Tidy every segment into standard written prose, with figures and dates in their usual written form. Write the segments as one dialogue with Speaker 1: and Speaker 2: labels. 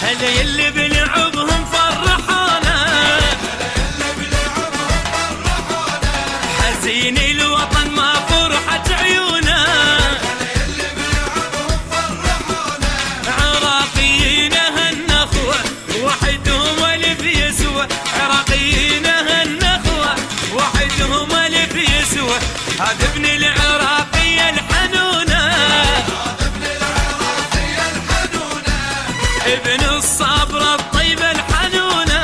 Speaker 1: هلا يلي بلعبهم فرحونا، حزين الوطن ما فرحت عيونا، عراقيين هالنخوة وحدهم الف يسوى، عراقيين هالنخوة وحدهم الف يسوى، هذا ابن العراقية الحنونة، ابن الصبر الطيبة الحنونة،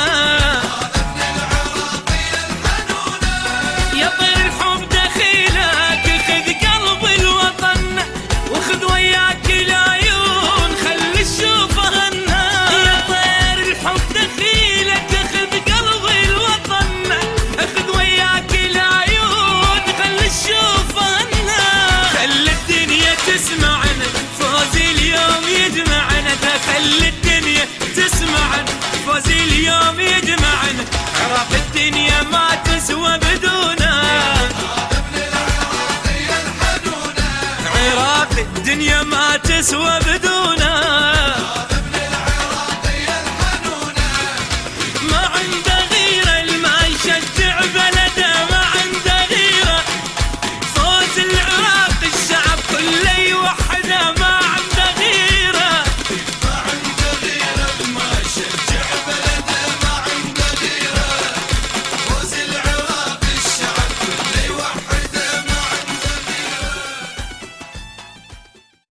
Speaker 1: يا طير الحب دخيلك خذ قلب الوطن، وخذ وياك العيون خلي الشوف هنا، يا طير الحب دخيلك خذ قلب الوطن، خذ وياك العيون خلي الشوف هنا، خلي الدنيا تسمعنا فوزي اليوم يجمعنا، خلي الدنيا تسمعنا فوزي اليوم يجمعنا، عراق الدنيا ما تسوى بدونا، عراق الدنيا ما تسوى بدونا.